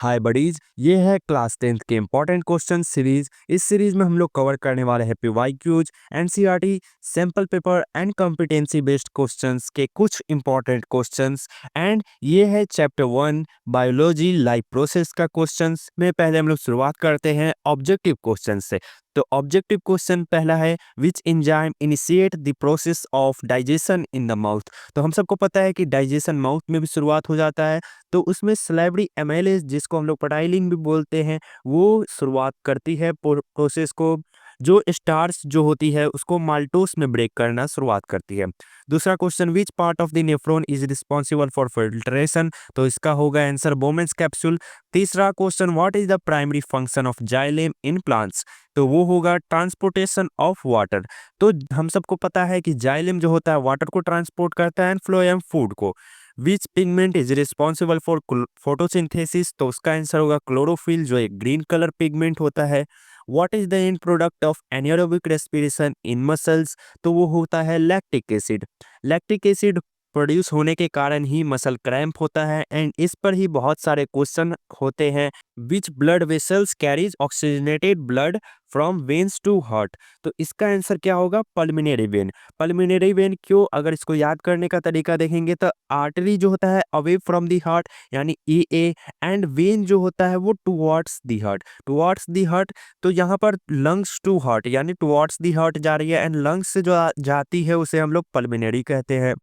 हाय buddies, ये है class 10th के इम्पोर्टेंट क्वेश्चन सीरीज। इस सीरीज में हम लोग कवर करने वाले हैं PYQs, NCERT, sample paper and competency based questions के कुछ इम्पोर्टेंट क्वेश्चंस। एंड ये है चैप्टर 1 बायोलॉजी लाइफ प्रोसेस का क्वेश्चंस में। पहले हम लोग शुरुआत करते हैं ऑब्जेक्टिव क्वेश्चन से। तो ऑब्जेक्टिव क्वेश्चन पहला है, which enzyme initiate the process of digestion in the mouth. तो हम सबको पता है कि डाइजेशन माउथ में भी शुरुआत हो जाता है। तो उसमें सलाइवरी एमाइलेज, जिसको हम लोग पटाइलिन भी बोलते हैं, वो शुरुआत करती है प्रोसेस को। जो स्टार्च जो होती है उसको माल्टोस में ब्रेक करना शुरुआत करती है। दूसरा question, which part of the nephron is responsible for filtration. तो इसका होगा आंसर बोमेंस कैप्सूल। तीसरा question, what is the primary function of xylem in plants. तो वो होगा ट्रांसपोर्टेशन ऑफ वाटर। तो हम सबको पता है कि जाइलेम जो होता है वाटर को ट्रांसपोर्ट करता है एंड फ्लोएम फूड को। Which pigment is responsible for photosynthesis. तो उसका आंसर होगा क्लोरोफिल, जो एक ग्रीन कलर पिगमेंट होता है। What is the end product of anaerobic respiration in muscles. तो वो होता है lactic acid. Lactic acid produce होने के कारण ही मसल क्रैम्प होता है। एंड इस पर ही बहुत सारे क्वेश्चन होते हैं। Which blood vessels carries oxygenated blood from veins to heart. तो इसका आंसर क्या होगा, पल्मिनरी वेन। पल्मिनरी वेन क्यों, अगर इसको याद करने का तरीका देखेंगे तो आर्टरी जो होता है अवे फ्रॉम दी हार्ट यानी ई ए, एंड वेन जो होता है वो towards the heart, towards the heart. तो यहाँ पर लंग्स टू हार्ट यानी टुवर्ड्स दी हार्ट जा रही है, एंड लंग्स से जो जाती है उसे हम लोग पल्मिनरी कहते हैं।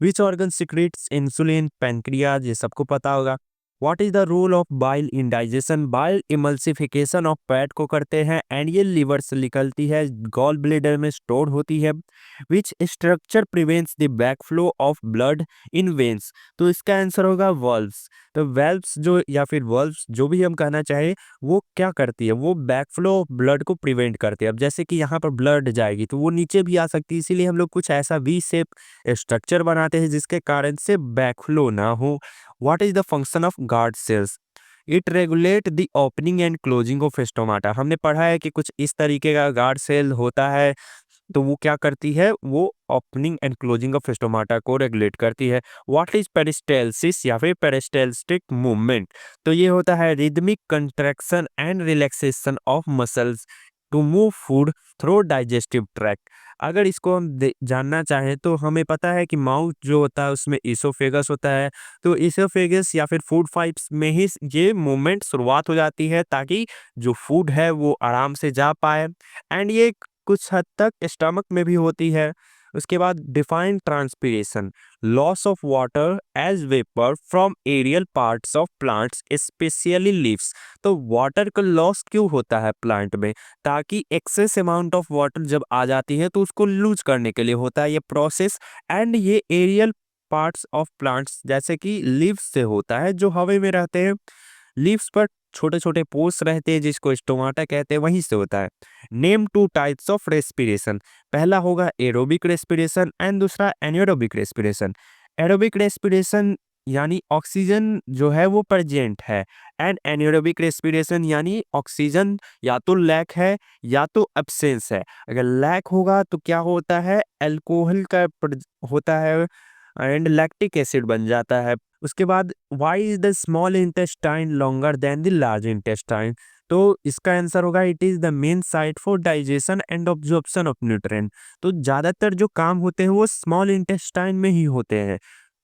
Which organ secretes insulin, pancreas, ये सबको पता होगा। What is the role of bile in digestion. Bile emulsification of fat को करते हैं एंड ये लिवर से निकलती है, गॉल ब्लेडर में स्टोर होती है। Which structure prevents the backflow of blood in veins. तो इसका आंसर होगा वल्व्स। तो वेल्व्स जो या फिर वल्व्स जो भी हम कहना चाहे, वो क्या करती है, वो बैकफ्लो ऑफ ब्लड को प्रिवेंट करती है। अब जैसे कि यहाँ पर ब्लड जाएगी तो वो नीचे भी आ सकती है, इसीलिए हम लोग कुछ ऐसा वी शेप स्ट्रक्चर बनाते हैं जिसके कारण से बैकफ्लो ना हो। What is the function of guard cells. It regulate the opening and closing of stomata. हमने पढ़ा है कि कुछ इस तरीके का गार्ड सेल होता है, तो वो क्या करती है, वो opening and closing of stomata को रेगुलेट करती है। व्हाट इज पेरिस्टेल्सिस या फिर पेरिस्टेल्स्टिक मूवमेंट। तो ये होता है rhythmic contraction and relaxation of muscles to move food through digestive tract. अगर इसको हम जानना चाहें तो हमें पता है कि माउथ जो होता है उसमें इसोफेगस होता है। तो इसोफेगस या फिर फूड पाइप्स में ही ये मूवमेंट शुरुआत हो जाती है, ताकि जो फूड है वो आराम से जा पाए। एंड ये कुछ हद तक स्टमक में भी होती है। उसके बाद define transpiration, loss of water as vapour from aerial parts of plants specially leaves. तो वाटर का लॉस क्यों होता है प्लांट में, ताकि एक्सेस अमाउंट ऑफ वाटर जब आ जाती है तो उसको लूज करने के लिए होता है ये प्रोसेस। एंड ये एरियल पार्ट्स ऑफ प्लांट्स जैसे कि लीव्स से होता है, जो हवा में रहते हैं। लीव्स पर छोटे छोटे पोर्स रहते हैं जिसको स्टोमाटा कहते हैं, वहीं से होता है। Name two types of respiration. पहला होगा एरोबिक रेस्पिरेशन एंड दूसरा एनारोबिक रेस्पिरेशन। एरोबिक रेस्पिरेशन यानी ऑक्सीजन जो है वो प्रेजेंट है, एंड एनारोबिक रेस्पिरेशन यानी ऑक्सीजन या तो लैक है या तो एब्सेंस है। अगर लैक होगा तो क्या होता है, अल्कोहल का होता है एंड लैक्टिक एसिड बन जाता है। उसके बाद why is the small intestine longer than the large intestine. तो इसका आंसर होगा it is the main site for digestion and absorption of nutrient. तो ज्यादातर जो काम होते हैं वो स्मॉल इंटेस्टाइन में ही होते हैं,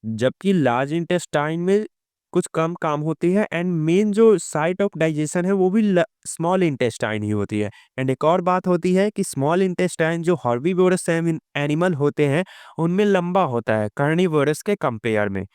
जबकि लार्ज इंटेस्टाइन में कुछ कम काम होती है। एंड मेन जो साइट ऑफ डाइजेशन है वो भी स्मॉल इंटेस्टाइन ही होती है। एंड एक और बात होती है कि स्मॉल इंटेस्टाइन जो हर्बीवोरस एनिमल होते हैं उनमें लंबा होता है कार्निवोरस के कंपेयर में।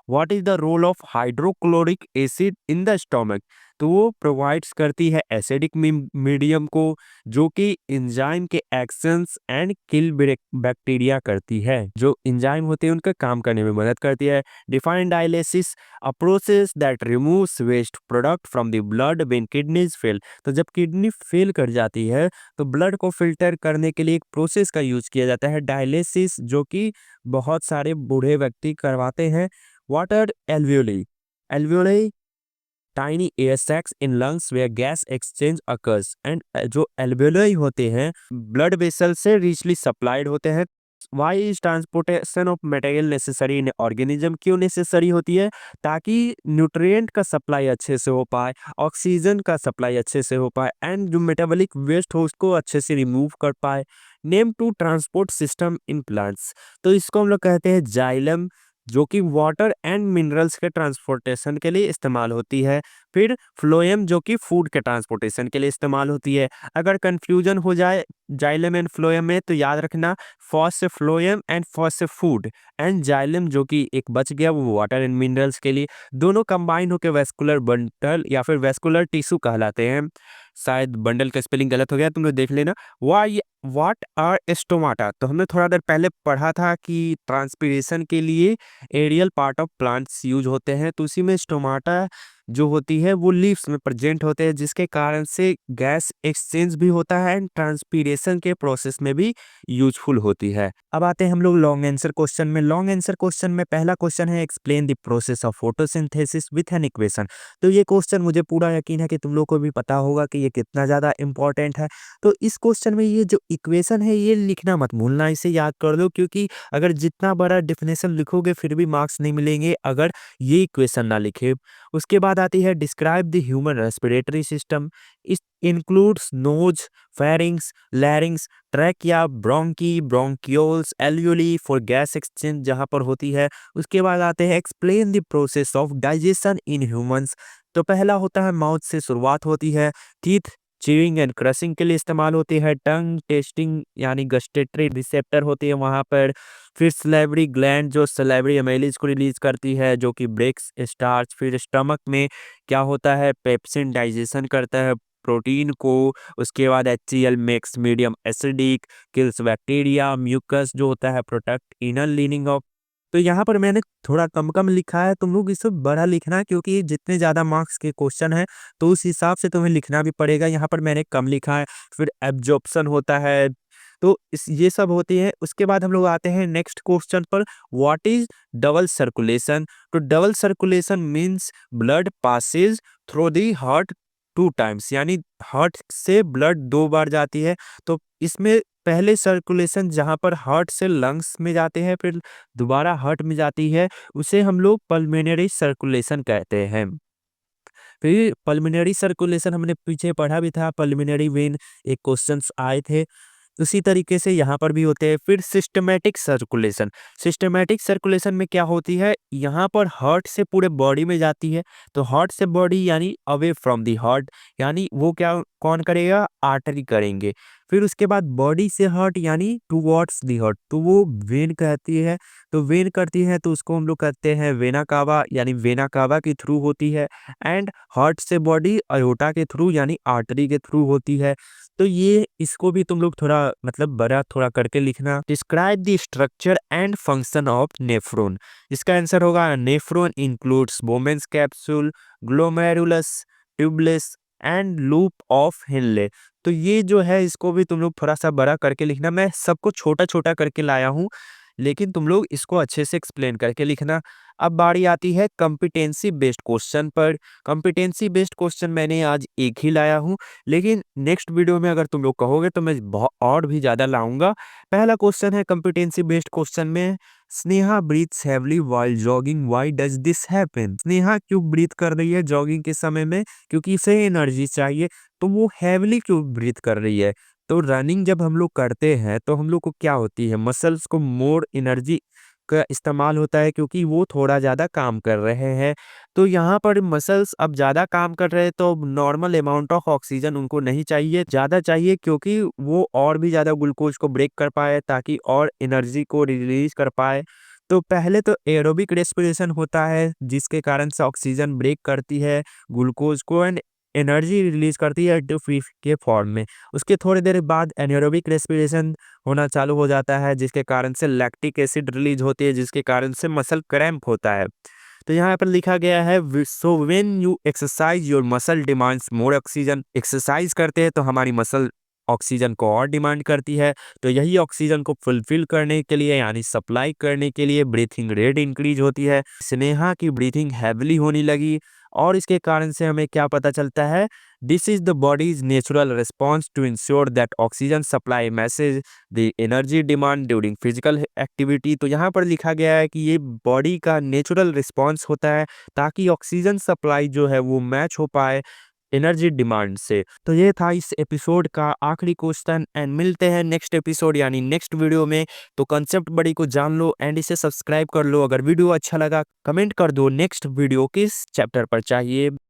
What is the role of hydrochloric acid in the stomach. तो वो प्रोवाइड्स करती है एसिडिक मीडियम को, जो कि एंजाइम के एक्शंस एंड किल बैक्टीरिया करती है। जो एंजाइम होते हैं उनका काम करने में मदद करती है। Define dialysis, a process that removes waste product from the blood when kidneys fail. तो जब किडनी फेल कर जाती है तो ब्लड को फिल्टर करने के लिए एक प्रोसेस का यूज किया जाता है, डायलिसिस, जो कि बहुत सारे बूढ़े व्यक्ति करवाते हैं। What are alveoli? Alveoli, tiny air sacs in lungs where gas exchange occurs. And जो alveoli होते हैं ब्लड वेसल से रिचली सप्लाइड होते हैं, why is transportation of material necessary in organism, क्यों नेसेसरी होती है? ताकि न्यूट्रिएंट का सप्लाई अच्छे से हो पाए, ऑक्सीजन का सप्लाई अच्छे से हो पाए एंड जो मेटाबॉलिक वेस्ट हो उसको अच्छे से रिमूव कर पाए। Name two transport system in plants, तो इसको हम लोग कहते हैं जाइलम, जो कि वाटर एंड मिनरल्स के ट्रांसपोर्टेशन के लिए इस्तेमाल होती है। फिर फ्लोएम, जो कि फूड के ट्रांसपोर्टेशन के लिए इस्तेमाल होती है। अगर कंफ्यूजन हो जाए जाइलम एंड फ्लोएम में तो याद रखना फर्स्ट से फ्लोएम एंड फर्स्ट से फूड, एंड जाइलम जो कि एक बच गया वो वाटर एंड मिनरल्स के लिए। दोनों कंबाइन होकर वेस्कुलर बंडल या फिर वेस्कुलर टिश्यू कहलाते हैं। शायद बंडल का स्पेलिंग गलत हो गया, तुम लोग देख लेना। वाई व्हाट आर स्टोमाटा, तो हमने थोड़ा देर पहले पढ़ा था कि ट्रांसपीरेशन के लिए aerial part of plants use होते हैं, तो उसी में स्टोमाटा जो होती है वो लीव्स में प्रेजेंट होते हैं, जिसके कारण से गैस एक्सचेंज भी होता है एंड ट्रांसपीरेशन के प्रोसेस में भी यूजफुल होती है। अब आते हैं हम लोग लॉन्ग आंसर क्वेश्चन में। लॉन्ग आंसर क्वेश्चन में पहला क्वेश्चन है explain the process of photosynthesis with an equation. तो ये क्वेश्चन मुझे पूरा यकीन है कि तुम लोग को भी पता होगा कि ये कितना ज़्यादा इंपॉर्टेंट है। तो इस क्वेश्चन में ये जो इक्वेशन है ये लिखना मत भूलना, इसे याद कर लो, क्योंकि अगर जितना बड़ा डेफिनेशन लिखोगे फिर भी मार्क्स नहीं मिलेंगे अगर ये इक्वेशन ना लिखे। उसके बाद आती है describe the human respiratory system. This includes nose, pharynx, larynx, trachea, bronchi, bronchioles, alveoli for gas exchange जहाँ पर होती है। उसके बाद आते हैं explain the process of digestion in humans. तो पहला होता है माउथ से शुरुआत होती है, टीथ च्यूइंग एंड क्रशिंग के लिए इस्तेमाल होती है, टंग टेस्टिंग यानी गस्टेटरी रिसेप्टर होती है वहाँ पर। फिर सलेवरी ग्लैंड जो सलेवरी एमाइलेज को रिलीज करती है जो कि ब्रेक्स स्टार्च। फिर स्टमक में क्या होता है, पेप्सिन डाइजेशन करता है प्रोटीन को। उसके बाद HCl makes medium acidic, kills bacteria. Mucus जो होता है प्रोटेक्ट इनर लीनिंग ऑफ। तो यहाँ पर मैंने थोड़ा कम कम लिखा है, तुम लोग इसे बड़ा लिखना क्योंकि जितने ज़्यादा मार्क्स के क्वेश्चन है तो उस हिसाब से तुम्हें लिखना भी पड़ेगा। यहाँ पर मैंने कम लिखा है। फिर एब्जॉर्प्शन होता है, तो इस ये सब होती है। उसके बाद हम लोग आते हैं नेक्स्ट क्वेश्चन पर, व्हाट इज डबल सर्कुलेशन। तो double circulation means blood Passage through the heart 2 times, यानी हार्ट से ब्लड 2 बार जाती है। तो इसमें पहले सर्कुलेशन जहाँ पर हार्ट से लंग्स में जाते हैं फिर दोबारा हार्ट में जाती है, उसे हम लोग पल्मोनरी सर्कुलेशन कहते हैं। फिर पल्मोनरी सर्कुलेशन हमने पीछे पढ़ा भी था, पल्मोनरी वेन एक क्वेश्चंस आए थे, उसी तरीके से यहाँ पर भी होते हैं। फिर सिस्टमैटिक सर्कुलेशन, सिस्टमैटिक सर्कुलेशन में क्या होती है, यहाँ पर हार्ट से पूरे बॉडी में जाती है। तो हार्ट से बॉडी यानी अवे फ्रॉम दी हार्ट, यानी वो क्या कौन करेगा, आर्टरी करेंगे। फिर उसके बाद बॉडी से हार्ट यानी टुवर्ड्स दी हार्ट, तो वो वेन कहती है। तो वेन करती है तो उसको हम लोग कहते हैं वेना कावा, यानी वेना कावा के थ्रू होती है। एंड हार्ट से बॉडी अयोटा के थ्रू यानी आर्टरी के थ्रू होती है। तो ये इसको भी तुम लोग थोड़ा मतलब बड़ा थोड़ा करके लिखना। Describe the structure and function of nephron. इसका आंसर होगा nephron includes Bowman's capsule, glomerulus, tubules and loop of Henle. तो ये जो है इसको भी तुम लोग थोड़ा सा बड़ा करके लिखना। मैं सबको छोटा छोटा करके लाया हूँ, लेकिन तुम लोग इसको अच्छे से एक्सप्लेन करके लिखना। अब बारी आती है कॉम्पिटेंसी बेस्ड क्वेश्चन पर। कॉम्पिटेंसी बेस्ड क्वेश्चन मैंने आज एक ही लाया हूँ, लेकिन नेक्स्ट वीडियो में अगर तुम लोग कहोगे तो मैं बहुत और भी ज़्यादा लाऊंगा। पहला क्वेश्चन है कॉम्पिटेंसी बेस्ड क्वेश्चन में, Sneha breathes heavily while jogging, why does this happen. Sneha क्यों ब्रीथ कर रही है जॉगिंग के समय में, क्योंकि इसे एनर्जी चाहिए। तो वो हैवली क्यों ब्रीथ कर रही है, तो रनिंग जब हम लोग करते हैं तो हम लोग को क्या होती है, मसल्स को मोर एनर्जी का इस्तेमाल होता है क्योंकि वो थोड़ा ज़्यादा काम कर रहे हैं। तो यहाँ पर मसल्स अब ज़्यादा काम कर रहे हैं तो नॉर्मल अमाउंट ऑफ ऑक्सीजन उनको नहीं चाहिए, ज़्यादा चाहिए, क्योंकि वो और भी ज़्यादा ग्लूकोज को ब्रेक कर पाए ताकि और एनर्जी को रिलीज कर पाए। तो पहले तो एरोबिक रेस्पिरेशन होता है जिसके कारण से ऑक्सीजन ब्रेक करती है ग्लूकोज को एंड एनर्जी रिलीज करती है टू के फॉर्म में। उसके थोड़ी देर बाद एनारोबिक रेस्पिरेशन होना चालू हो जाता है जिसके कारण से लैक्टिक एसिड रिलीज होती है जिसके कारण से मसल क्रैम्प होता है। तो यहाँ पर लिखा गया है so when you exercise your muscle demands more oxygen. Exercise करते हैं तो हमारी मसल ऑक्सीजन को और डिमांड करती है, तो यही ऑक्सीजन को फुलफिल करने के लिए यानी सप्लाई करने के लिए ब्रीथिंग रेट इंक्रीज होती है। स्नेहा की ब्रीथिंग हैवली होने लगी और इसके कारण से हमें क्या पता चलता है, this is the body's natural response to ensure that oxygen supply matches the energy demand during physical activity. तो यहाँ पर लिखा गया है कि ये बॉडी का नेचुरल रिस्पॉन्स होता है ताकि ऑक्सीजन सप्लाई जो है वो मैच हो पाए एनर्जी डिमांड से। तो ये था इस एपिसोड का आखिरी क्वेश्चन एंड मिलते हैं नेक्स्ट एपिसोड यानी नेक्स्ट वीडियो में। तो कंसेप्ट बड़ी को जान लो एंड इसे सब्सक्राइब कर लो। अगर वीडियो अच्छा लगा कमेंट कर दो नेक्स्ट वीडियो किस चैप्टर पर चाहिए।